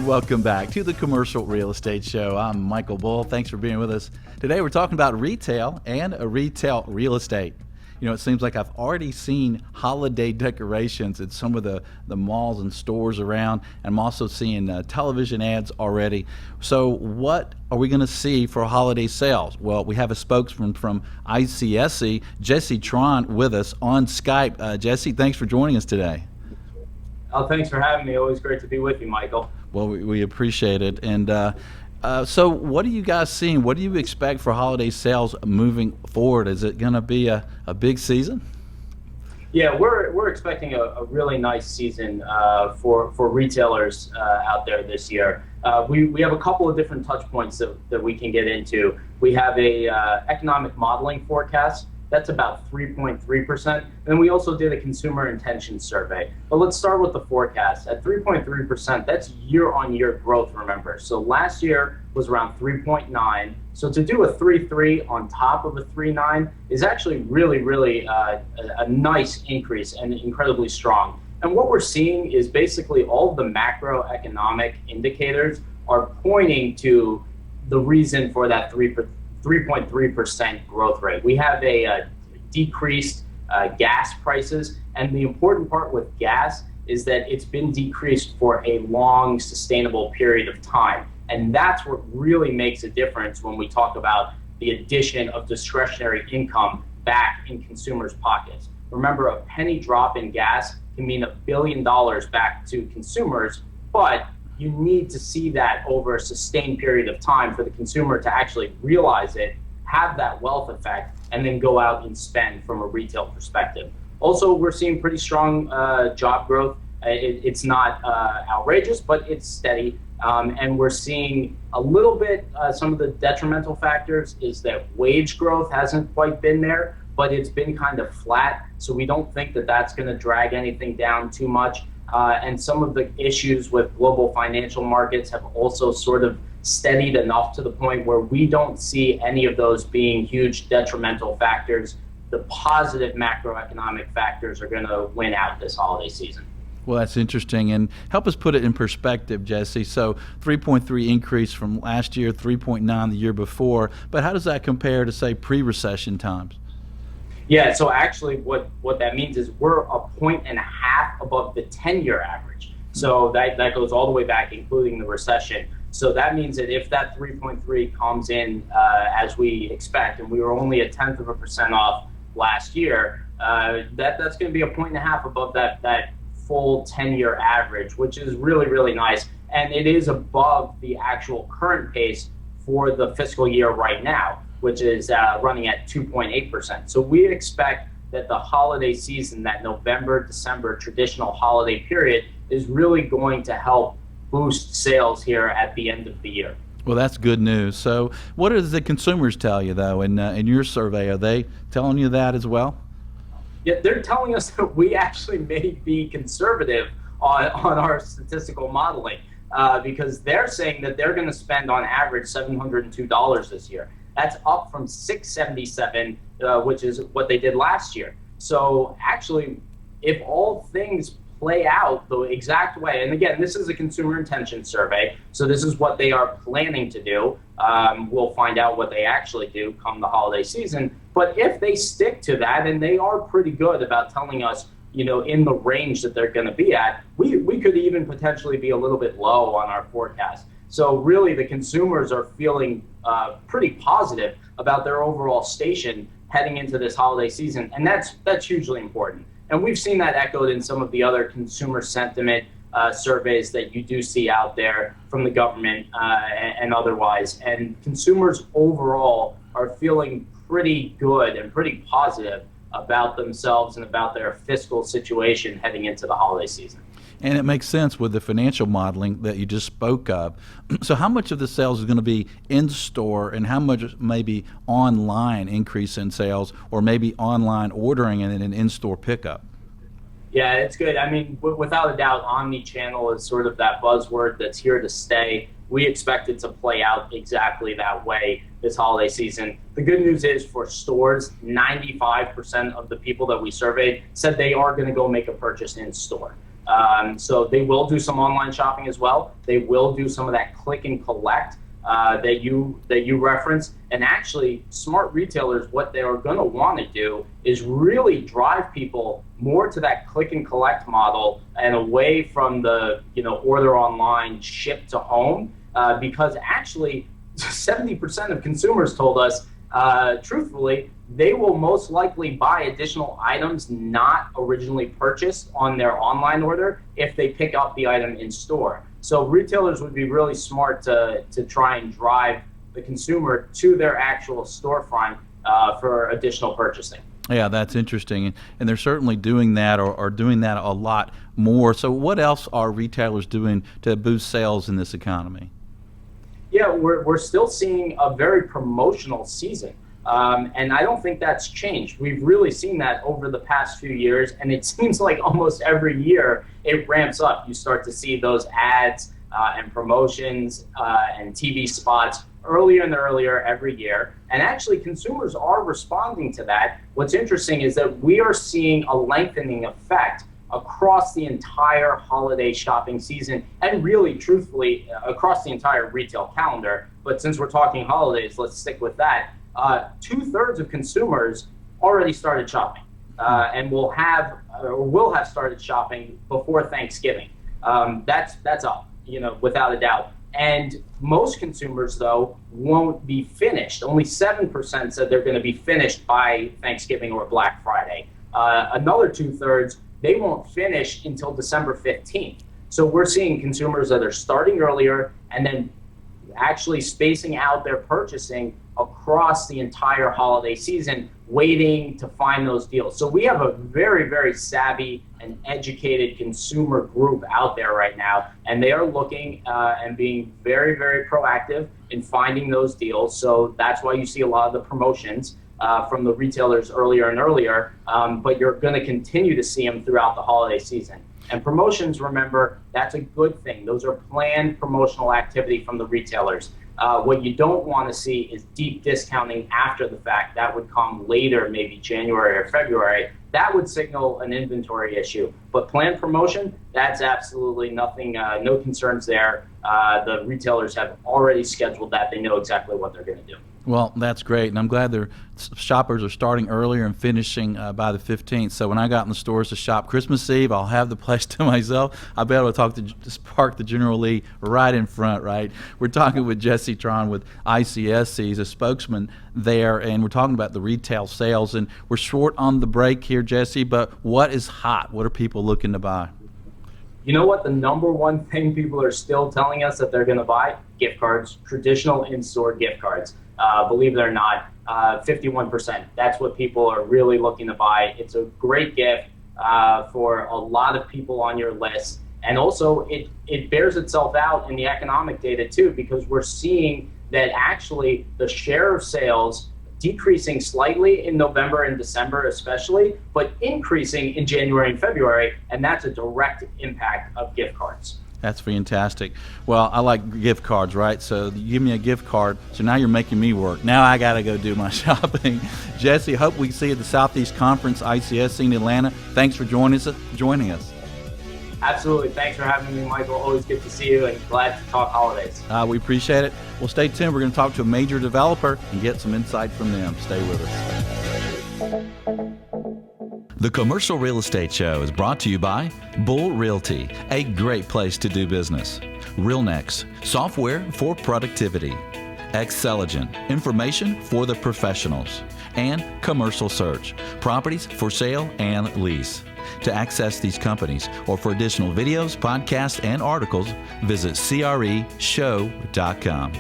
Welcome back to the Commercial Real Estate Show. I'm Michael Bull. Thanks for being with us. Today we're talking about retail and retail real estate. You know, it seems like I've already seen holiday decorations at some of the malls and stores around. I'm also seeing television ads already. So what are we going to see for holiday sales? Well, we have a spokesman from ICSC, Jesse Tron, with us on Skype. Jesse, thanks for joining us today. Oh, thanks for having me. Always great to be with you, Michael. Well, we appreciate it. And so what are you guys seeing? What do you expect for holiday sales moving forward? Is it going to be a big season? Yeah, we're expecting a really nice season for retailers out there this year. We have a couple of different touch points that we can get into. We have a economic modeling forecast. That's about 3.3%. And then we also did a consumer intention survey. But let's start with the forecast. At 3.3%, that's year-on-year growth, remember. So last year was around 3.9. So to do a 3.3 on top of a 3.9 is actually really a nice increase and incredibly strong. And what we're seeing is basically all of the macroeconomic indicators are pointing to the reason for that 3.3% growth rate. We have a decreased gas prices, and the important part with gas is that it's been decreased for a long, sustainable period of time. And that's what really makes a difference when we talk about the addition of discretionary income back in consumers' pockets. Remember, a penny drop in gas can mean $1 billion back to consumers, but you need to see that over a sustained period of time for the consumer to actually realize it, have that wealth effect, and then go out and spend from a retail perspective. Also, we're seeing pretty strong job growth. It's not outrageous, but it's steady. And we're seeing a little bit, some of the detrimental factors is that wage growth hasn't quite been there, but it's been kind of flat. So we don't think that that's going to drag anything down too much. And some of the issues with global financial markets have also sort of steadied enough to the point where we don't see any of those being huge detrimental factors. The positive macroeconomic factors are going to win out this holiday season. Well, that's interesting. And help us put it in perspective, Jesse. So 3.3 increase from last year, 3.9 the year before. But how does that compare to, say, pre-recession times? Yeah, so actually what that means is we're 1.5 points above the 10-year average. So that goes all the way back, including the recession. So that means that if that 3.3 comes in as we expect, and we were only 0.1% off last year, that's going to be 1.5 points above that full 10-year average, which is really nice. And it is above the actual current pace for the fiscal year right now, which is running at 2.8%. So we expect that the holiday season, that November, December traditional holiday period, is really going to help boost sales here at the end of the year. Well, that's good news. So what does the consumers tell you, though, in your survey? Are they telling you that as well? Yeah, they're telling us that we actually may be conservative on our statistical modeling because they're saying that they're going to spend on average $702 this year. That's up from $677, which is what they did last year. So actually, if all things play out the exact way, and again, this is a consumer intention survey, so this is what they are planning to do. We'll find out what they actually do come the holiday season. But if they stick to that, and they are pretty good about telling us, in the range that they're going to be at, we could even potentially be a little bit low on our forecast. So really, the consumers are feeling pretty positive about their overall station heading into this holiday season, and that's hugely important. And we've seen that echoed in some of the other consumer sentiment surveys that you do see out there from the government and otherwise. And consumers overall are feeling pretty good and pretty positive about themselves and about their fiscal situation heading into the holiday season. And it makes sense with the financial modeling that you just spoke of. So how much of the sales is going to be in-store and how much maybe online increase in sales or maybe online ordering and an in-store pickup? Yeah, it's good. I mean, without a doubt, Omnichannel is sort of that buzzword that's here to stay. we expect it to play out exactly that way this holiday season. The good news is for stores, 95% of the people that we surveyed said they are going to go make a purchase in store. So they will do some online shopping as well. They will do some of that click and collect that you referenced. And actually, smart retailers, what they are going to want to do is really drive people more to that click and collect model and away from the order online, ship to home, because actually 70% of consumers told us, truthfully, they will most likely buy additional items not originally purchased on their online order if they pick up the item in store. So retailers would be really smart to try and drive the consumer to their actual storefront for additional purchasing. Yeah, that's interesting. And they're certainly doing that or doing that a lot more. So what else are retailers doing to boost sales in this economy? Yeah, we're still seeing a very promotional season. And I don't think that's changed. We've really seen that over the past few years, and it seems like almost every year it ramps up. You start to see those ads and promotions and TV spots earlier and earlier every year. And actually, consumers are responding to that. What's interesting is that we are seeing a lengthening effect across the entire holiday shopping season, and really, truthfully, across the entire retail calendar. But since we're talking holidays, let's stick with that. 2/3 of consumers already started shopping and will have started shopping before Thanksgiving. That's up, without a doubt. And most consumers, though, won't be finished. Only 7% said they're going to be finished by Thanksgiving or Black Friday. Another 2/3, they won't finish until December 15th. So we're seeing consumers that are starting earlier and then actually spacing out their purchasing across the entire holiday season, waiting to find those deals. So we have a very, very savvy and educated consumer group out there right now, and they are looking and being very, very proactive in finding those deals. So that's why you see a lot of the promotions from the retailers earlier and earlier, but you're going to continue to see them throughout the holiday season. And promotions, remember, that's a good thing. Those are planned promotional activity from the retailers. What you don't want to see is deep discounting after the fact. That would come later, maybe January or February. That would signal an inventory issue. But planned promotion, that's absolutely nothing, no concerns there. The retailers have already scheduled that. They know exactly what they're going to do. Well, that's great, and I'm glad their shoppers are starting earlier and finishing by the 15th. So when I got in the stores to shop Christmas Eve, I'll have the place to myself. I'll be able to park the General Lee right in front, right? We're talking with Jesse Tron with ICSC. He's a spokesman there, and we're talking about the retail sales. And we're short on the break here, Jesse, but what is hot? What are people looking to buy? You know what? The number one thing people are still telling us that they're going to buy? Gift cards, traditional in-store gift cards. Believe it or not, 51%. That's what people are really looking to buy. It's a great gift for a lot of people on your list. And also, it bears itself out in the economic data, too, because we're seeing that actually the share of sales decreasing slightly in November and December especially, but increasing in January and February, and that's a direct impact of gift cards. That's fantastic. Well, I like gift cards, right? So you give me a gift card, so now you're making me work. Now I got to go do my shopping. Jesse, hope we see you at the Southeast Conference, ICSC in Atlanta. Thanks for joining us. Absolutely. Thanks for having me, Michael. Always good to see you and glad to talk holidays. We appreciate it. Well, stay tuned. We're going to talk to a major developer and get some insight from them. Stay with us. The Commercial Real Estate Show is brought to you by Bull Realty, a great place to do business. RealNex, software for productivity. Xceligent, information for the professionals. And Commercial Search, properties for sale and lease. To access these companies or for additional videos, podcasts, and articles, visit creshow.com.